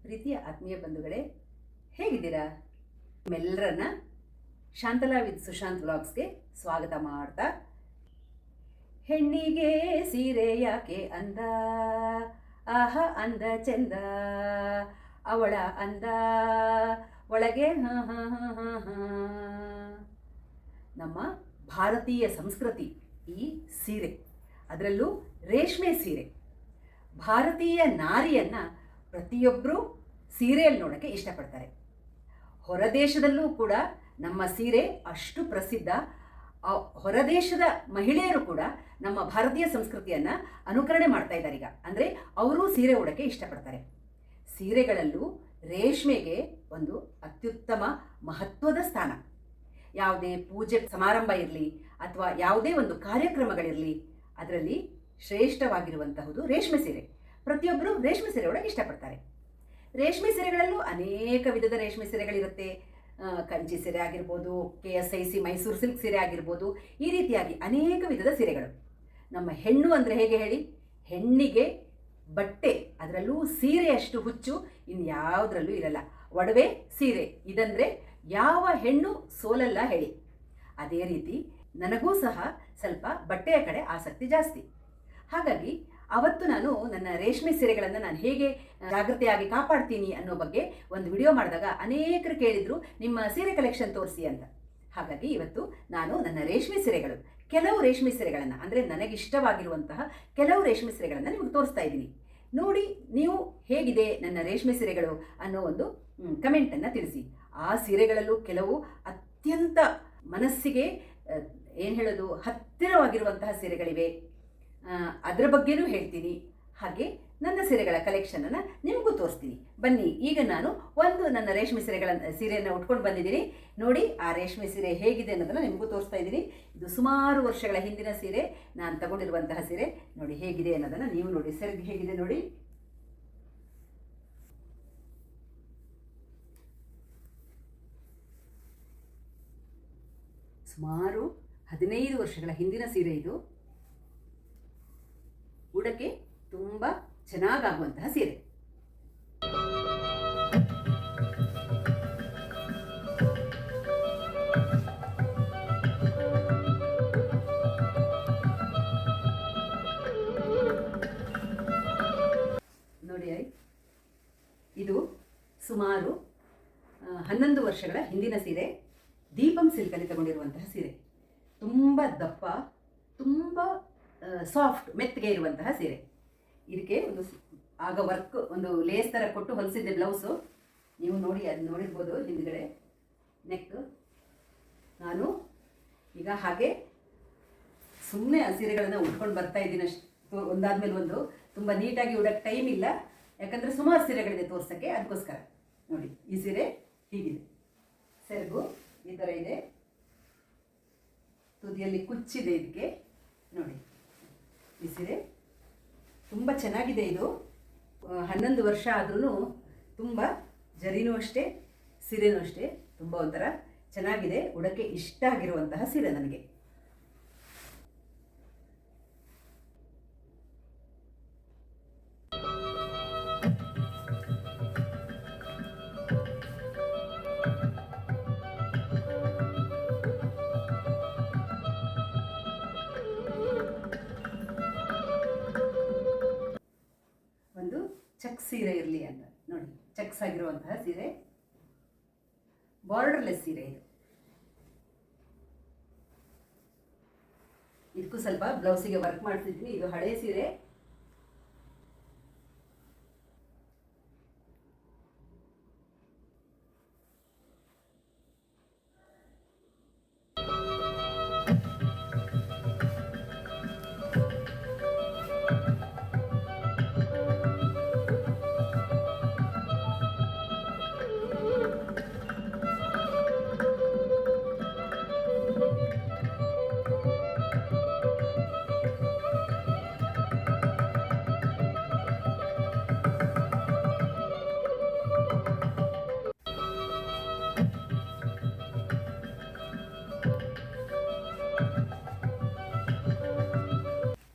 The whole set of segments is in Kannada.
ಪ್ರೀತಿಯ ಆತ್ಮೀಯ ಬಂಧುಗಳೇ, ಹೇಗಿದ್ದೀರಾ? ನಿಮ್ಮೆಲ್ಲರನ್ನ ಶಾಂತಲಾ ವಿತ್ ಸುಶಾಂತ್ ವ್ಲಾಗ್ಸ್ಗೆ ಸ್ವಾಗತ ಮಾಡ್ತಾ, ಹೆಣ್ಣಿಗೆ ಸೀರೆ ಯಾಕೆ ಅಂದ, ಆಹ ಅಂದ ಚಂದ, ಅವಳ ಅಂದ ಒಳಗೆ ನಮ್ಮ ಭಾರತೀಯ ಸಂಸ್ಕೃತಿ ಈ ಸೀರೆ, ಅದರಲ್ಲೂ ರೇಷ್ಮೆ ಸೀರೆ. ಭಾರತೀಯ ನಾರಿಯನ್ನು ಪ್ರತಿಯೊಬ್ಬರೂ ಸೀರೆಯಲ್ಲಿ ನೋಡೋಕ್ಕೆ ಇಷ್ಟಪಡ್ತಾರೆ. ಹೊರದೇಶದಲ್ಲೂ ಕೂಡ ನಮ್ಮ ಸೀರೆ ಅಷ್ಟು ಪ್ರಸಿದ್ಧ. ಹೊರದೇಶದ ಮಹಿಳೆಯರು ಕೂಡ ನಮ್ಮ ಭಾರತೀಯ ಸಂಸ್ಕೃತಿಯನ್ನು ಅನುಕರಣೆ ಮಾಡ್ತಾ ಇದ್ದಾರೆ ಈಗ. ಅಂದರೆ ಅವರು ಸೀರೆ ಉಡೋಕ್ಕೆ ಇಷ್ಟಪಡ್ತಾರೆ. ಸೀರೆಗಳಲ್ಲೂ ರೇಷ್ಮೆಗೆ ಒಂದು ಅತ್ಯುತ್ತಮ ಮಹತ್ವದ ಸ್ಥಾನ. ಯಾವುದೇ ಪೂಜೆ ಸಮಾರಂಭ ಇರಲಿ ಅಥವಾ ಯಾವುದೇ ಒಂದು ಕಾರ್ಯಕ್ರಮಗಳಿರಲಿ, ಅದರಲ್ಲಿ ಶ್ರೇಷ್ಠವಾಗಿರುವಂತಹುದು ರೇಷ್ಮೆ ಸೀರೆ. ಪ್ರತಿಯೊಬ್ಬರು ರೇಷ್ಮೆ ಸೀರೆ ಒಳಗೆ ಇಷ್ಟಪಡ್ತಾರೆ. ರೇಷ್ಮೆ ಸೀರೆಗಳಲ್ಲೂ ಅನೇಕ ವಿಧದ ರೇಷ್ಮೆ ಸೀರೆಗಳಿರುತ್ತೆ. ಕಂಚಿ ಸೀರೆ ಆಗಿರ್ಬೋದು, KSIC ಮೈಸೂರು ಸಿಲ್ಕ್ ಸೀರೆ ಆಗಿರ್ಬೋದು, ಈ ರೀತಿಯಾಗಿ ಅನೇಕ ವಿಧದ ಸೀರೆಗಳು. ನಮ್ಮ ಹೆಣ್ಣು ಅಂದರೆ ಹೇಗೆ ಹೇಳಿ? ಹೆಣ್ಣಿಗೆ ಬಟ್ಟೆ, ಅದರಲ್ಲೂ ಸೀರೆಯಷ್ಟು ಹುಚ್ಚು ಇನ್ಯಾವುದರಲ್ಲೂ ಇರಲ್ಲ. ಒಡವೆ ಸೀರೆ ಇದಂದರೆ ಯಾವ ಹೆಣ್ಣು ಸೋಲಲ್ಲ ಹೇಳಿ. ಅದೇ ರೀತಿ ನನಗೂ ಸಹ ಸ್ವಲ್ಪ ಬಟ್ಟೆಯ ಕಡೆ ಆಸಕ್ತಿ ಜಾಸ್ತಿ. ಹಾಗಾಗಿ ಅವತ್ತು ನಾನು ನನ್ನ ರೇಷ್ಮೆ ಸೀರೆಗಳನ್ನು ನಾನು ಹೇಗೆ ಜಾಗೃತಿಯಾಗಿ ಕಾಪಾಡ್ತೀನಿ ಅನ್ನೋ ಬಗ್ಗೆ ಒಂದು ವಿಡಿಯೋ ಮಾಡಿದಾಗ ಅನೇಕರು ಕೇಳಿದರು, ನಿಮ್ಮ ಸೀರೆ ಕಲೆಕ್ಷನ್ ತೋರಿಸಿ ಅಂತ. ಹಾಗಾಗಿ ಇವತ್ತು ನಾನು ನನ್ನ ರೇಷ್ಮೆ ಸೀರೆಗಳು, ಕೆಲವು ರೇಷ್ಮೆ ಸೀರೆಗಳನ್ನು, ಅಂದರೆ ನನಗಿಷ್ಟವಾಗಿರುವಂತಹ ಕೆಲವು ರೇಷ್ಮೆ ಸೀರೆಗಳನ್ನು ನಿಮಗೆ ತೋರಿಸ್ತಾ ಇದ್ದೀನಿ. ನೋಡಿ ನೀವು ಹೇಗಿದೆ ನನ್ನ ರೇಷ್ಮೆ ಸೀರೆಗಳು ಅನ್ನೋ ಒಂದು ಕಮೆಂಟನ್ನು ತಿಳಿಸಿ. ಆ ಸೀರೆಗಳಲ್ಲೂ ಕೆಲವು ಅತ್ಯಂತ ಮನಸ್ಸಿಗೆ ಏನು ಹೇಳೋದು, ಹತ್ತಿರವಾಗಿರುವಂತಹ ಸೀರೆಗಳಿವೆ. ಅದರ ಬಗ್ಗೆನೂ ಹೇಳ್ತೀನಿ. ಹಾಗೆ ನನ್ನ ಸೀರೆಗಳ ಕಲೆಕ್ಷನನ್ನು ನಿಮಗೂ ತೋರಿಸ್ತೀನಿ. ಬನ್ನಿ, ಈಗ ನಾನು ಒಂದು ನನ್ನ ರೇಷ್ಮೆ ಸೀರೆಯನ್ನು ಉಟ್ಕೊಂಡು ಬಂದಿದ್ದೀನಿ. ನೋಡಿ ಆ ರೇಷ್ಮೆ ಸೀರೆ ಹೇಗಿದೆ ಅನ್ನೋದನ್ನು ನಿಮಗೂ ತೋರಿಸ್ತಾ ಇದ್ದೀನಿ. ಇದು ಸುಮಾರು ವರ್ಷಗಳ ಹಿಂದಿನ ಸೀರೆ, ನಾನು ತಗೊಂಡಿರುವಂತಹ ಸೀರೆ. ನೋಡಿ ಹೇಗಿದೆ ಅನ್ನೋದನ್ನು ನೀವು ನೋಡಿ. ಸೆರಗು ಹೇಗಿದೆ ನೋಡಿ. ಸುಮಾರು 15 ವರ್ಷಗಳ ಹಿಂದಿನ ಸೀರೆ ಇದು. ಉಡಕ್ಕೆ ತುಂಬ ಚೆನ್ನಾಗಾಗುವಂತಹ ಸೀರೆ. ನೋಡಿ, ಇದು ಸುಮಾರು 11 ವರ್ಷಗಳ ಹಿಂದಿನ ಸೀರೆ. ದೀಪಂ ಸಿಲ್ಕಲ್ಲಿ ತಗೊಂಡಿರುವಂತಹ ಸೀರೆ. ತುಂಬ ದಪ್ಪ, ತುಂಬ ಸಾಫ್ಟ್, ಮೆತ್ತಗೆ ಇರುವಂತಹ ಸೀರೆ. ಇದಕ್ಕೆ ಒಂದು ಆಗ ವರ್ಕ್, ಒಂದು ಲೇಸ್ ಥರ ಕೊಟ್ಟು ಹೊಲಿಸಿದ್ದೆ ಬ್ಲೌಸು. ನೀವು ನೋಡಿ, ಅದು ನೋಡಿರ್ಬೋದು ಹಿಂದ್ಗಡೆ ನೆಕ್. ನಾನು ಈಗ ಹಾಗೆ ಸುಮ್ಮನೆ ಆ ಸೀರೆಗಳನ್ನು ಉಟ್ಕೊಂಡು ಬರ್ತಾ ಇದ್ದೀನಿ ಅಷ್ಟು, ಒಂದಾದ್ಮೇಲೆ ಒಂದು. ತುಂಬ ನೀಟಾಗಿ ಉಡೋಕ್ಕೆ ಟೈಮ್ ಇಲ್ಲ, ಯಾಕಂದರೆ ಸುಮಾರು ಸೀರೆಗಳಿದೆ ತೋರ್ಸೋಕ್ಕೆ, ಅದಕ್ಕೋಸ್ಕರ. ನೋಡಿ ಈ ಸೀರೆ ಹೀಗಿದೆ. ಸೆರಗು ಈ ಥರ ಇದೆ, ತುದಿಯಲ್ಲಿ ಕುಚ್ಚಿದೆ ಇದಕ್ಕೆ. ನೋಡಿ ಈ ಸೀರೆ ತುಂಬ ಚೆನ್ನಾಗಿದೆ. ಇದು 11 ವರ್ಷ ಆದ್ರೂ ತುಂಬ ಜರಿನೂ ಅಷ್ಟೇ, ಸೀರೆನೂ ಅಷ್ಟೇ, ತುಂಬ ಒಂಥರ ಚೆನ್ನಾಗಿದೆ. ಉಡಕ್ಕೆ ಇಷ್ಟ ಆಗಿರುವಂತಹ ಸೀರೆ ನನಗೆ. ಒಂದು ಚೆಕ್ ಸೀರೆ ಇರಲಿ ಅಂತ ನೋಡಿ, ಚೆಕ್ಸ್ ಆಗಿರುವಂತಹ ಸೀರೆ, ಬಾರ್ಡರ್ಲೆಸ್ ಸೀರೆ ಇದು. ಇದಕ್ಕೂ ಸ್ವಲ್ಪ ಬ್ಲೌಸಿಗೆ ವರ್ಕ್ ಮಾಡ್ತಿದ್ದೀನಿ. ಇದು ಹಳೆ ಸೀರೆ.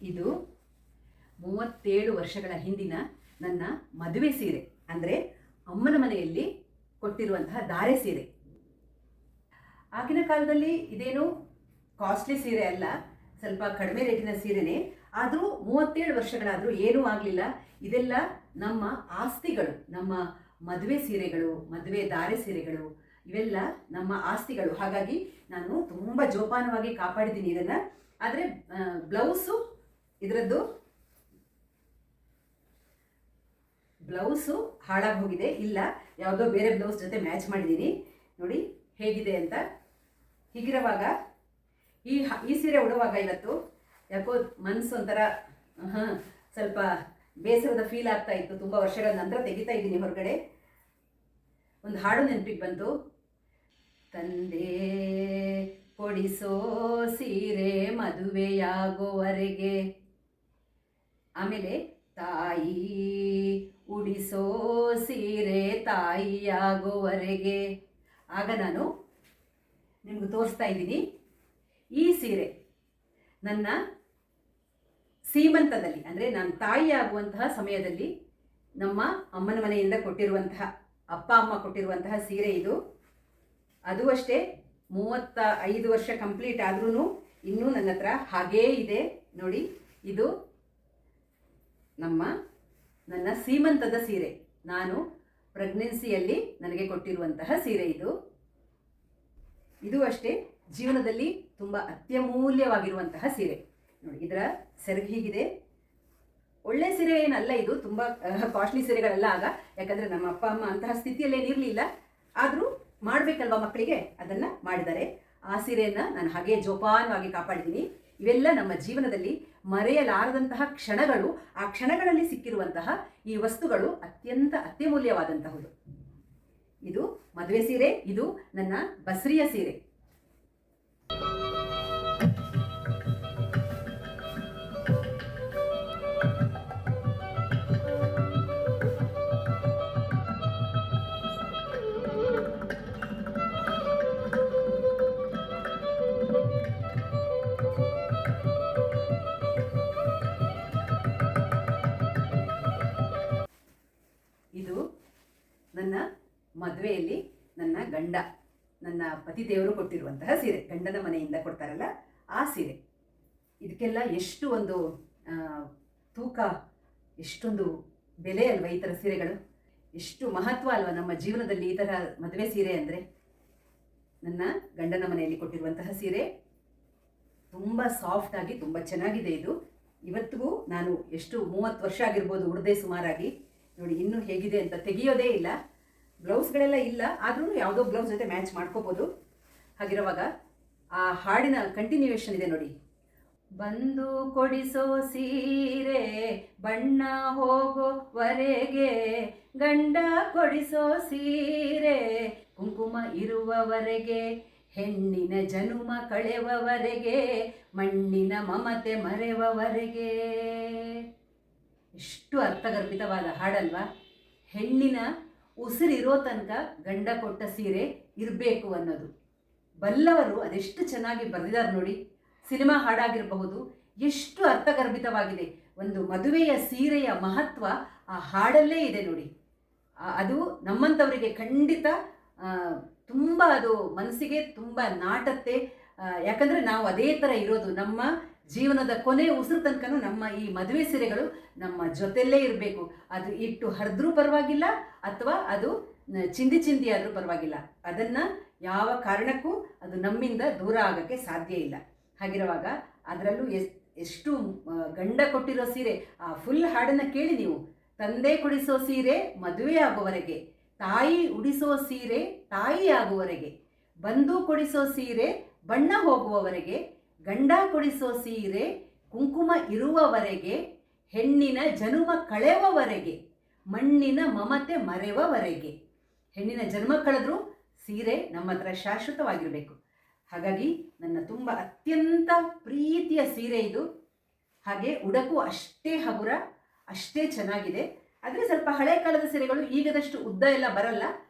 ಇದು 37 ವರ್ಷಗಳ ಹಿಂದಿನ ನನ್ನ ಮದುವೆ ಸೀರೆ. ಅಂದರೆ ಅಮ್ಮನ ಮನೆಯಲ್ಲಿ ಕೊಟ್ಟಿರುವಂತಹ ಧಾರೆ ಸೀರೆ. ಆಗಿನ ಕಾಲದಲ್ಲಿ ಇದೇನು ಕಾಸ್ಟ್ಲಿ ಸೀರೆ ಅಲ್ಲ, ಸ್ವಲ್ಪ ಕಡಿಮೆ ರೇಟಿನ ಸೀರೆನೇ. ಆದರೂ 37 ವರ್ಷಗಳಾದರೂ ಏನೂ ಆಗಲಿಲ್ಲ. ಇದೆಲ್ಲ ನಮ್ಮ ಆಸ್ತಿಗಳು, ನಮ್ಮ ಮದುವೆ ಸೀರೆಗಳು, ಮದುವೆ ಧಾರೆ ಸೀರೆಗಳು, ಇವೆಲ್ಲ ನಮ್ಮ ಆಸ್ತಿಗಳು. ಹಾಗಾಗಿ ನಾನು ತುಂಬ ಜೋಪಾನವಾಗಿ ಕಾಪಾಡಿದ್ದೀನಿ ಇದನ್ನು. ಆದರೆ ಬ್ಲೌಸು, ಇದರದ್ದು ಬ್ಲೌಸು ಹಾಳಾಗಿ ಹೋಗಿದೆ. ಇಲ್ಲ, ಯಾವುದೋ ಬೇರೆ ಬ್ಲೌಸ್ ಜೊತೆ ಮ್ಯಾಚ್ ಮಾಡಿದ್ದೀನಿ. ನೋಡಿ ಹೇಗಿದೆ ಅಂತ. ಹೀಗಿರುವಾಗ ಈ ಸೀರೆ ಉಡುವಾಗ ಇವತ್ತು ಯಾಕೋ ಮನಸ್ಸು ಒಂಥರ ಸ್ವಲ್ಪ ಬೇಸರದ ಫೀಲ್ ಆಗ್ತಾ ಇತ್ತು. ತುಂಬ ವರ್ಷಗಳ ನಂತರ ತೆಗಿತಾ ಇದ್ದೀನಿ ಹೊರಗಡೆ. ಒಂದು ಹಾಡು ನೆನಪಿಗೆ ಬಂತು. ತಂದೆ ಕೊಡಿಸೋ ಸೀರೆ ಮದುವೆಯಾಗೋವರೆಗೆ, ಆಮೇಲೆ ತಾಯಿ ಉಡಿಸೋ ಸೀರೆ ತಾಯಿಯಾಗೋವರೆಗೆ. ಆಗ ನಾನು ನಿಮ್ಗೆ ತೋರಿಸ್ತಾ ಇದ್ದೀನಿ. ಈ ಸೀರೆ ನನ್ನ ಸೀಮಂತದಲ್ಲಿ, ಅಂದರೆ ನಾನು ತಾಯಿ ಆಗುವಂತಹ ಸಮಯದಲ್ಲಿ ನಮ್ಮ ಅಮ್ಮನ ಮನೆಯಿಂದ ಕೊಟ್ಟಿರುವಂತಹ, ಅಪ್ಪ ಅಮ್ಮ ಕೊಟ್ಟಿರುವಂತಹ ಸೀರೆ ಇದು. ಅದು ಅಷ್ಟೇ 35 ವರ್ಷ ಕಂಪ್ಲೀಟ್ ಆದ್ರೂ ಇನ್ನೂ ನನ್ನ ಹತ್ರ ಹಾಗೇ ಇದೆ. ನೋಡಿ, ಇದು ನನ್ನ ಸೀಮಂತದ ಸೀರೆ. ನಾನು ಪ್ರೆಗ್ನೆನ್ಸಿಯಲ್ಲಿ ನನಗೆ ಕೊಟ್ಟಿರುವಂತಹ ಸೀರೆ ಇದು. ಇದು ಅಷ್ಟೇ ಜೀವನದಲ್ಲಿ ತುಂಬ ಅತ್ಯಮೂಲ್ಯವಾಗಿರುವಂತಹ ಸೀರೆ. ನೋಡಿ, ಇದರ ಸೆರಗು ಹೀಗಿದೆ. ಒಳ್ಳೆ ಸೀರೆ ಏನಲ್ಲ ಇದು, ತುಂಬ ಕಾಸ್ಟ್ಲಿ ಸೀರೆಗಳೆಲ್ಲ ಆಗ. ಯಾಕಂದರೆ ನಮ್ಮ ಅಪ್ಪ ಅಮ್ಮ ಅಂತಹ ಸ್ಥಿತಿಯಲ್ಲೇನಿರಲಿಲ್ಲ. ಆದರೂ ಮಾಡಬೇಕಲ್ವ ಮಕ್ಕಳಿಗೆ, ಅದನ್ನು ಮಾಡಿದ್ದಾರೆ. ಆ ಸೀರೆಯನ್ನು ನಾನು ಹಾಗೆ ಜೋಪಾನವಾಗಿ ಕಾಪಾಡಿದ್ದೀನಿ. ಇವೆಲ್ಲ ನಮ್ಮ ಜೀವನದಲ್ಲಿ ಮರೆಯಲಾರದಂತಹ ಕ್ಷಣಗಳು. ಆ ಕ್ಷಣಗಳಲ್ಲಿ ಸಿಕ್ಕಿರುವಂತಹ ಈ ವಸ್ತುಗಳು ಅತ್ಯಂತ ಅತ್ಯಮೂಲ್ಯವಾದಂತಹದ್ದು. ಇದು ಮದುವೆ ಸೀರೆ, ಇದು ನನ್ನ ಬಸ್ರಿಯ ಸೀರೆ. ಇದು ನನ್ನ ಮದುವೆಯಲ್ಲಿ ನನ್ನ ಗಂಡ, ನನ್ನ ಪತಿದೇವರು ಕೊಟ್ಟಿರುವಂತಹ ಸೀರೆ. ಗಂಡನ ಮನೆಯಿಂದ ಕೊಡ್ತಾರಲ್ಲ ಆ ಸೀರೆ. ಇದಕ್ಕೆಲ್ಲ ಎಷ್ಟು ಒಂದು ತೂಕ, ಎಷ್ಟೊಂದು ಬೆಲೆ ಅಲ್ವ ಈ ಥರ ಸೀರೆಗಳು. ಎಷ್ಟು ಮಹತ್ವ ಅಲ್ವ ನಮ್ಮ ಜೀವನದಲ್ಲಿ ಈ ಥರ ಮದುವೆ ಸೀರೆ ಅಂದರೆ. ನನ್ನ ಗಂಡನ ಮನೆಯಲ್ಲಿ ಕೊಟ್ಟಿರುವಂತಹ ಸೀರೆ ತುಂಬ ಸಾಫ್ಟ್ ಆಗಿ ತುಂಬ ಚೆನ್ನಾಗಿದೆ. ಇದು ಇವತ್ತಿಗೂ ನಾನು ಎಷ್ಟು 30 ವರ್ಷ ಆಗಿರ್ಬೋದು ಉಡ್ದೆ ಸುಮಾರಾಗಿ. ನೋಡಿ ಇನ್ನೂ ಹೇಗಿದೆ ಅಂತ. ತೆಗಿಯೋದೇ ಇಲ್ಲ, ಬ್ಲೌಸ್ಗಳೆಲ್ಲ ಇಲ್ಲ, ಆದ್ರೂ ಯಾವುದೋ ಬ್ಲೌಸ್ ಜೊತೆ ಮ್ಯಾಚ್ ಮಾಡ್ಕೋಬೋದು. ಹಾಗಿರುವಾಗ ಆ ಹಾಡಿನ ಕಂಟಿನ್ಯೂಯೇಷನ್ ಇದೆ ನೋಡಿ. ಬಂದು ಕೊಡಿಸೋ ಸೀರೆ ಬಣ್ಣ ಹೋಗೋವರೆಗೆ, ಗಂಡ ಕೊಡಿಸೋ ಸೀರೆ ಕುಂಕುಮ ಇರುವವರೆಗೆ, ಹೆಣ್ಣಿನ ಜನುಮ ಕಳೆವವರೆಗೆ, ಮಣ್ಣಿನ ಮಮತೆ ಮರೆವವರೆಗೆ. ಎಷ್ಟು ಅರ್ಥಗರ್ಭಿತವಾದ ಹಾಡಲ್ವಾ. ಹೆಣ್ಣಿನ ಉಸಿರಿರೋ ತನಕ ಗಂಡ ಕೊಟ್ಟ ಸೀರೆ ಇರಬೇಕು ಅನ್ನೋದು ಬಲ್ಲವರು ಅದೆಷ್ಟು ಚೆನ್ನಾಗಿ ಬರೆದಿದ್ದಾರೆ ನೋಡಿ. ಸಿನಿಮಾ ಹಾಡಾಗಿರಬಹುದು, ಎಷ್ಟು ಅರ್ಥಗರ್ಭಿತವಾಗಿದೆ. ಒಂದು ಮದುವೆಯ ಸೀರೆಯ ಮಹತ್ವ ಆ ಹಾಡಲ್ಲೇ ಇದೆ ನೋಡಿ. ಅದು ನಮ್ಮಂಥವರಿಗೆ ಖಂಡಿತ ತುಂಬ ಅದು ಮನಸ್ಸಿಗೆ ತುಂಬ ನಾಟತ್ತೆ. ಯಾಕಂದರೆ ನಾವು ಅದೇ ಥರ ಇರೋದು. ನಮ್ಮ ಜೀವನದ ಕೊನೆ ಉಸಿರು ತನಕನೂ ನಮ್ಮ ಈ ಮದುವೆ ಸೀರೆಗಳು ನಮ್ಮ ಜೊತೆಯಲ್ಲೇ ಇರಬೇಕು. ಅದು ಇಟ್ಟು ಹರಿದ್ರೂ ಪರವಾಗಿಲ್ಲ, ಅಥವಾ ಅದು ಚಿಂದಿ ಚಿಂದಿ ಆದರೂ ಪರವಾಗಿಲ್ಲ. ಅದನ್ನು ಯಾವ ಕಾರಣಕ್ಕೂ ಅದು ನಮ್ಮಿಂದ ದೂರ ಆಗೋಕ್ಕೆ ಸಾಧ್ಯ ಇಲ್ಲ. ಹಾಗಿರುವಾಗ ಅದರಲ್ಲೂ ಎಷ್ಟು ಗಂಡ ಕೊಟ್ಟಿರೋ ಸೀರೆ, ಆ ಫುಲ್ ಹಾಡನ್ನು ಕೇಳಿ ನೀವು. ತಂದೆ ಕೊಡಿಸೋ ಸೀರೆ ಮದುವೆ ಆಗುವವರೆಗೆ, ತಾಯಿ ಉಡಿಸೋ ಸೀರೆ ತಾಯಿ ಆಗುವವರೆಗೆ, ಬಂಧು ಕೊಡಿಸೋ ಸೀರೆ ಬಣ್ಣ ಹೋಗುವವರೆಗೆ, ಗಂಡ ಕೊಡಿಸೋ ಸೀರೆ ಕುಂಕುಮ ಇರುವವರೆಗೆ, ಹೆಣ್ಣಿನ ಜನುಮ ಕಳೆವವರೆಗೆ, ಮಣ್ಣಿನ ಮಮತೆ ಮರೆವವರೆಗೆ. ಹೆಣ್ಣಿನ ಜನ್ಮ ಕಳೆದ್ರೂ ಸೀರೆ ನಮ್ಮ ಹತ್ರ ಶಾಶ್ವತವಾಗಿರಬೇಕು. ಹಾಗಾಗಿ ನನ್ನ ತುಂಬ ಅತ್ಯಂತ ಪ್ರೀತಿಯ ಸೀರೆ ಇದು. ಹಾಗೆ ಉಡಕು ಅಷ್ಟೇ ಹಗುರ, ಅಷ್ಟೇ ಚೆನ್ನಾಗಿದೆ. ಆದರೆ ಸ್ವಲ್ಪ ಹಳೆ ಕಾಲದ ಸೀರೆಗಳು ಈಗದಷ್ಟು ಉದ್ದ ಎಲ್ಲ ಬರಲ್ಲ,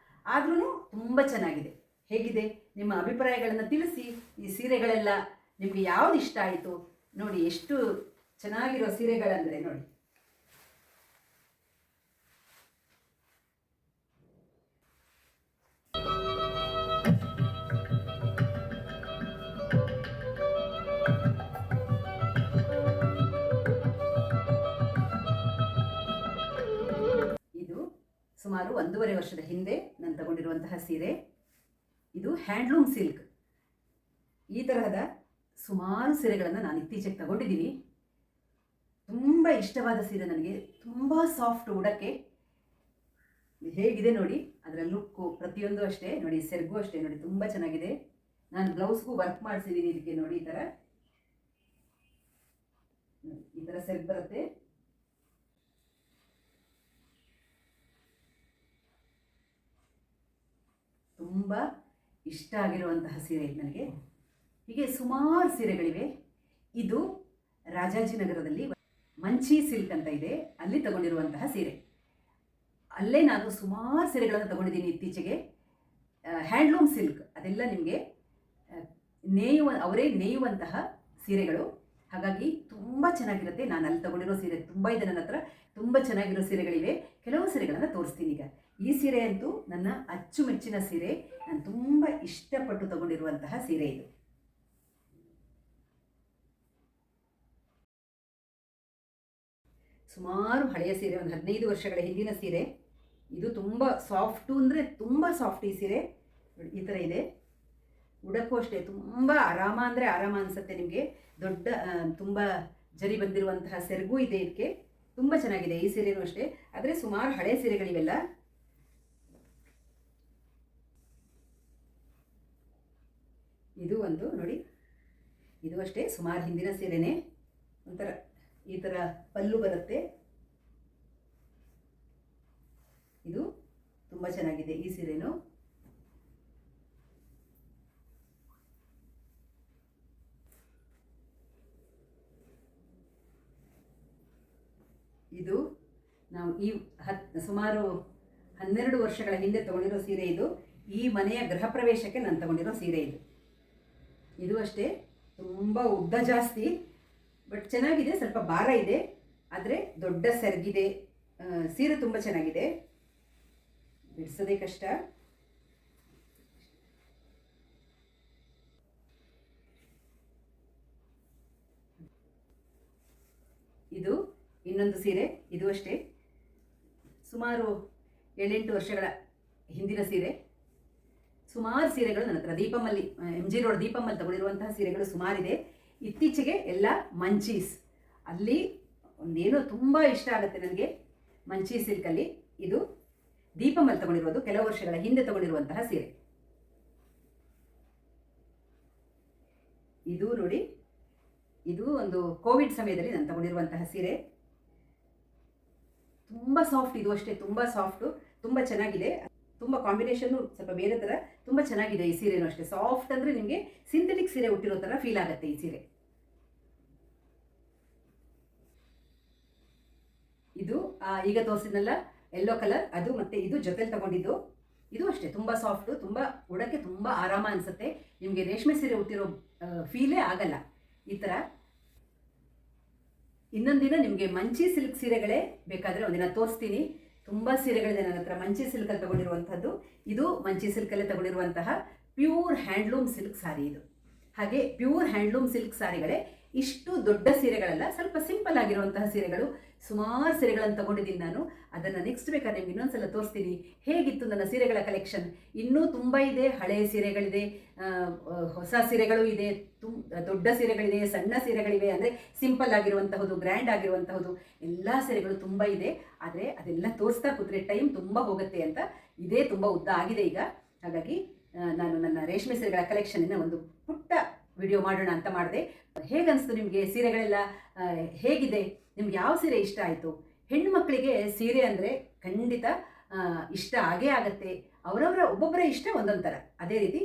ಆದ್ರೂ ತುಂಬ ಚೆನ್ನಾಗಿದೆ. ಹೇಗಿದೆ ನಿಮ್ಮ ಅಭಿಪ್ರಾಯಗಳನ್ನು ತಿಳಿಸಿ. ಈ ಸೀರೆಗಳೆಲ್ಲ ನಿಮಗೆ ಯಾವ್ದು ಇಷ್ಟ ಆಯಿತು ನೋಡಿ. ಎಷ್ಟು ಚೆನ್ನಾಗಿರೋ ಸೀರೆಗಳಂದರೆ ನೋಡಿ. ಸುಮಾರು 1.5 ವರ್ಷದ ಹಿಂದೆ ನಾನು ತಗೊಂಡಿರುವಂತಹ ಸೀರೆ. ಇದು ಹ್ಯಾಂಡ್ಲೂಮ್ ಸಿಲ್ಕ್. ಈ ತರಹದ ಸುಮಾರು ಸೀರೆಗಳನ್ನು ನಾನು ಇತ್ತೀಚೆಗೆ ತಗೊಂಡಿದ್ದೀನಿ. ತುಂಬ ಇಷ್ಟವಾದ ಸೀರೆ ನನಗೆ. ತುಂಬ ಸಾಫ್ಟ್ ಉಡಕ್ಕೆ. ಹೇಗಿದೆ ನೋಡಿ, ಅದರ ಲುಕ್ಕು ಪ್ರತಿಯೊಂದು ಅಷ್ಟೇ ನೋಡಿ, ಸೆರಗು ಅಷ್ಟೇ ನೋಡಿ, ತುಂಬ ಚೆನ್ನಾಗಿದೆ. ನಾನು ಬ್ಲೌಸ್ಗೂ ವರ್ಕ್ ಮಾಡಿಸಿದ್ದೀನಿ ಇದಕ್ಕೆ ನೋಡಿ. ಈ ಥರ ಸೆರಗು ಬರುತ್ತೆ. ತುಂಬ ಇಷ್ಟ ಆಗಿರುವಂತಹ ಸೀರೆ ಇದು ನನಗೆ. ಹೀಗೆ ಸುಮಾರು ಸೀರೆಗಳಿವೆ. ಇದು ರಾಜಾಜಿನಗರದಲ್ಲಿ ಮಂಚಿ ಸಿಲ್ಕ್ ಅಂತ ಇದೆ, ಅಲ್ಲಿ ತಗೊಂಡಿರುವಂತಹ ಸೀರೆ. ಅಲ್ಲೇ ನಾನು ಸುಮಾರು ಸೀರೆಗಳನ್ನು ತಗೊಂಡಿದ್ದೀನಿ ಇತ್ತೀಚೆಗೆ. ಹ್ಯಾಂಡ್ಲೂಮ್ ಸಿಲ್ಕ್ ಅದೆಲ್ಲ ನಿಮಗೆ ಅವರೇ ನೇಯುವಂತಹ ಸೀರೆಗಳು. ಹಾಗಾಗಿ ತುಂಬ ಚೆನ್ನಾಗಿರುತ್ತೆ. ನಾನು ಅಲ್ಲಿ ತಗೊಂಡಿರೋ ಸೀರೆ ತುಂಬ ಇದೆ ನನ್ನ ಹತ್ರ. ತುಂಬ ಚೆನ್ನಾಗಿರೋ ಸೀರೆಗಳಿವೆ. ಕೆಲವು ಸೀರೆಗಳನ್ನು ತೋರಿಸ್ತೀನಿ ಈಗ. ಈ ಸೀರೆ ಅಂತೂ ನನ್ನ ಅಚ್ಚುಮೆಚ್ಚಿನ ಸೀರೆ. ನಾನು ತುಂಬ ಇಷ್ಟಪಟ್ಟು ತಗೊಂಡಿರುವಂತಹ ಸೀರೆ ಇದು. ಸುಮಾರು ಹಳೆಯ ಸೀರೆ, ಒಂದು 15 ವರ್ಷಗಳ ಹಿಂದಿನ ಸೀರೆ. ಇದು ತುಂಬ ಸಾಫ್ಟು ಅಂದರೆ ತುಂಬ ಸಾಫ್ಟ್ ಈ ಸೀರೆ. ಈ ಥರ ಇದೆ. ಉಡಕ್ಕೂ ಅಷ್ಟೇ ತುಂಬ ಆರಾಮ ಅಂದರೆ ಆರಾಮ ಅನಿಸುತ್ತೆ ನಿಮಗೆ. ದೊಡ್ಡ ತುಂಬ ಜರಿ ಬಂದಿರುವಂತಹ ಸೆರಗು ಇದೆ ಇದಕ್ಕೆ. ತುಂಬ ಚೆನ್ನಾಗಿದೆ ಈ ಸೀರೆನೂ ಅಷ್ಟೇ. ಆದರೆ ಸುಮಾರು ಹಳೆಯ ಸೀರೆಗಳಿವೆಲ್ಲ. ಇದು ಒಂದು ನೋಡಿ, ಇದು ಅಷ್ಟೇ ಸುಮಾರು ಹಿಂದಿನ ಸೀರೆನೇ. ಒಂಥರ ಈ ಥರ ಪಲ್ಲು ಬರುತ್ತೆ. ಇದು ತುಂಬ ಚೆನ್ನಾಗಿದೆ ಈ ಸೀರೆನೂ. ಇದು ನಾವು ಸುಮಾರು 12 ವರ್ಷಗಳ ಹಿಂದೆ ತಗೊಂಡಿರೋ ಸೀರೆ ಇದು. ಈ ಮನೆಯ ಗೃಹ ಪ್ರವೇಶಕ್ಕೆ ನಾನು ತಗೊಂಡಿರೋ ಸೀರೆ ಇದು. ಇದು ಅಷ್ಟೇ ತುಂಬ ಉದ್ದ ಜಾಸ್ತಿ, ಬಟ್ ಚೆನ್ನಾಗಿದೆ. ಸ್ವಲ್ಪ ಭಾರ ಇದೆ, ಆದರೆ ದೊಡ್ಡ ಸೆರಗಿದೆ. ಸೀರೆ ತುಂಬ ಚೆನ್ನಾಗಿದೆ, ಬಿಡಿಸೋದೇ ಕಷ್ಟ. ಇದು ಇನ್ನೊಂದು ಸೀರೆ. ಇದು ಅಷ್ಟೇ ಸುಮಾರು 7-8 ವರ್ಷಗಳ ಹಿಂದಿನ ಸೀರೆ. ಸುಮಾರು ಸೀರೆಗಳು ನನ್ನ ಹತ್ರ ದೀಪಮಲ್ಲಿ, MG ರೋಡ್ ದೀಪಮಲ್ಲಿ ತಗೊಂಡಿರುವಂತಹ ಸೀರೆಗಳು ಸುಮಾರಿದೆ. ಇತ್ತೀಚೆಗೆ ಎಲ್ಲ ಮಂಚೀಸ್ ಅಲ್ಲಿ ಒಂದೇನೋ ತುಂಬ ಇಷ್ಟ ಆಗುತ್ತೆ ನನಗೆ. ಮಂಚಿ ಸಿಲ್ಕಲ್ಲಿ ಇದು ದೀಪಮಲ್ಲಿ ತಗೊಂಡಿರೋದು, ಕೆಲವು ವರ್ಷಗಳ ಹಿಂದೆ ತಗೊಂಡಿರುವಂತಹ ಸೀರೆ. ಇದು ನೋಡಿ, ಇದು ಒಂದು ಕೋವಿಡ್ ಸಮಯದಲ್ಲಿ ನಾನು ತಗೊಂಡಿರುವಂತಹ ಸೀರೆ. ತುಂಬ ಸಾಫ್ಟ್, ಇದು ಅಷ್ಟೇ ತುಂಬ ಸಾಫ್ಟು, ತುಂಬ ಚೆನ್ನಾಗಿದೆ. ತುಂಬ ಕಾಂಬಿನೇಷನ್ನು ಸ್ವಲ್ಪ ಬೇರೆ ಥರ, ತುಂಬ ಚೆನ್ನಾಗಿದೆ ಈ ಸೀರೆನೂ ಅಷ್ಟೇ. ಸಾಫ್ಟ್ ಅಂದರೆ ನಿಮಗೆ ಸಿಂಥೆಟಿಕ್ ಸೀರೆ ಹುಟ್ಟಿರೋ ಥರ ಫೀಲ್ ಆಗುತ್ತೆ ಈ ಸೀರೆ. ಇದು ಈಗ ತೋರಿಸಿದ್ನಲ್ಲ ಯೆಲ್ಲೋ ಕಲರ್, ಅದು ಮತ್ತೆ ಇದು ಜೊತೆಲಿ ತಗೊಂಡಿದ್ದು. ಇದು ಅಷ್ಟೇ ತುಂಬ ಸಾಫ್ಟು, ತುಂಬ ಉಡಕ್ಕೆ ತುಂಬ ಆರಾಮ ಅನಿಸುತ್ತೆ. ನಿಮಗೆ ರೇಷ್ಮೆ ಸೀರೆ ಹುಟ್ಟಿರೋ ಫೀಲೇ ಆಗಲ್ಲ ಈ ಥರ. ಇನ್ನೊಂದಿನ ನಿಮಗೆ ಮಂಚಿ ಸಿಲ್ಕ್ ಸೀರೆಗಳೇ ಬೇಕಾದರೆ ಒಂದಿನ ತೋರಿಸ್ತೀನಿ. ತುಂಬ ಸೀರೆಗಳಿದೆ ನನ್ನ ಹತ್ರ ಮಂಚಿ ಸಿಲ್ಕಲ್ಲಿ ತಗೊಂಡಿರುವಂಥದ್ದು. ಇದು ಮಂಚಿ ಸಿಲ್ಕಲ್ಲೇ ತಗೊಂಡಿರುವಂತಹ ಪ್ಯೂರ್ ಹ್ಯಾಂಡ್ಲೂಮ್ ಸಿಲ್ಕ್ ಸಾರಿ ಇದು. ಹಾಗೆ ಪ್ಯೂರ್ ಹ್ಯಾಂಡ್ಲೂಮ್ ಸಿಲ್ಕ್ ಸಾರಿಗಳೇ. ಇಷ್ಟು ದೊಡ್ಡ ಸೀರೆಗಳೆಲ್ಲ, ಸ್ವಲ್ಪ ಸಿಂಪಲ್ ಆಗಿರುವಂತಹ ಸೀರೆಗಳು. ಸುಮಾರು ಸೀರೆಗಳನ್ನು ತಗೊಂಡಿದ್ದೀನಿ ನಾನು. ಅದನ್ನು ನೆಕ್ಸ್ಟ್ ಬೇಕಾದ್ರೆ ನಿಮ್ಗೆ ಇನ್ನೊಂದ್ಸಲ ತೋರಿಸ್ತೀನಿ ಹೇಗಿತ್ತು ನನ್ನ ಸೀರೆಗಳ ಕಲೆಕ್ಷನ್. ಇನ್ನೂ ತುಂಬ ಇದೆ. ಹಳೆಯ ಸೀರೆಗಳಿದೆ, ಹೊಸ ಸೀರೆಗಳು ಇದೆ, ದೊಡ್ಡ ಸೀರೆಗಳಿದೆ, ಸಣ್ಣ ಸೀರೆಗಳಿವೆ. ಅಂದರೆ ಸಿಂಪಲ್ ಆಗಿರುವಂತಹದ್ದು, ಗ್ರ್ಯಾಂಡ್ ಆಗಿರುವಂತಹದ್ದು ಎಲ್ಲ ಸೀರೆಗಳು ತುಂಬ ಇದೆ. ಆದರೆ ಅದೆಲ್ಲ ತೋರಿಸ್ತಾ ಕೂತ್ರೆ ಟೈಮ್ ತುಂಬ ಹೋಗುತ್ತೆ ಅಂತ ಇದೇ ತುಂಬ ಉದ್ದ ಆಗಿದೆ ಈಗ. ಹಾಗಾಗಿ ನಾನು ನನ್ನ ರೇಷ್ಮೆ ಸೀರೆಗಳ ಕಲೆಕ್ಷನಿನ ಒಂದು ಪುಟ್ಟ ವಿಡಿಯೋ ಮಾಡೋಣ ಅಂತ ಮಾಡಿದೆ. ಹೇಗನ್ನಿಸ್ತು ನಿಮಗೆ ಸೀರೆಗಳೆಲ್ಲ? ಹೇಗಿದೆ? ನಿಮ್ಗೆ ಯಾವ ಸೀರೆ ಇಷ್ಟ ಆಯಿತು? ಹೆಣ್ಣು ಮಕ್ಕಳಿಗೆ ಸೀರೆ ಅಂದರೆ ಖಂಡಿತ ಇಷ್ಟ ಆಗೇ ಆಗುತ್ತೆ. ಒಬ್ಬೊಬ್ಬರ ಇಷ್ಟ ಒಂದೊಂದು ಥರ. ಅದೇ ರೀತಿ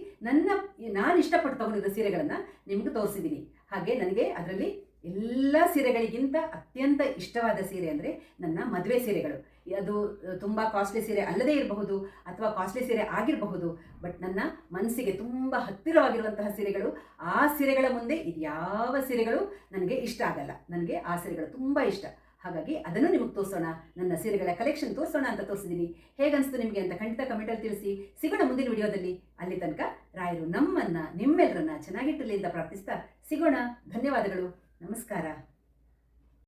ನಾನು ಇಷ್ಟಪಟ್ಟು ತಗೊಂಡಿದ್ದ ಸೀರೆಗಳನ್ನು ನಿಮ್ಗೆ ತೋರಿಸಿದ್ದೀನಿ. ಹಾಗೆ ನನಗೆ ಅದರಲ್ಲಿ ಎಲ್ಲ ಸೀರೆಗಳಿಗಿಂತ ಅತ್ಯಂತ ಇಷ್ಟವಾದ ಸೀರೆ ಅಂದರೆ ನನ್ನ ಮದುವೆ ಸೀರೆಗಳು. ಅದು ತುಂಬ ಕಾಸ್ಟ್ಲಿ ಸೀರೆ ಅಲ್ಲದೇ ಇರಬಹುದು, ಅಥವಾ ಕಾಸ್ಟ್ಲಿ ಸೀರೆ ಆಗಿರಬಹುದು, ಬಟ್ ನನ್ನ ಮನಸ್ಸಿಗೆ ತುಂಬ ಹತ್ತಿರವಾಗಿರುವಂತಹ ಸೀರೆಗಳು. ಆ ಸೀರೆಗಳ ಮುಂದೆ ಇದ್ಯಾವ ಸೀರೆಗಳು ನನಗೆ ಇಷ್ಟ ಆಗಲ್ಲ. ನನಗೆ ಆ ಸೀರೆಗಳು ತುಂಬ ಇಷ್ಟ. ಹಾಗಾಗಿ ಅದನ್ನು ನಿಮಗೆ ತೋರಿಸೋಣ, ನನ್ನ ಸೀರೆಗಳ ಕಲೆಕ್ಷನ್ ತೋರಿಸೋಣ ಅಂತ ತೋರಿಸಿದ್ದೀನಿ. ಹೇಗನ್ನಿಸ್ತು ನಿಮಗೆ ಅಂತ ಖಂಡಿತ ಕಮೆಂಟಲ್ಲಿ ತಿಳಿಸಿ. ಸಿಗೋಣ ಮುಂದಿನ ವಿಡಿಯೋದಲ್ಲಿ. ಅಲ್ಲಿ ತನಕ ರಾಯರು ನಿಮ್ಮೆಲ್ಲರನ್ನ ಚೆನ್ನಾಗಿಟ್ಟಿರಲಿ ಅಂತ ಪ್ರಾರ್ಥಿಸ್ತಾ ಸಿಗೋಣ. ಧನ್ಯವಾದಗಳು. ನಮಸ್ಕಾರ.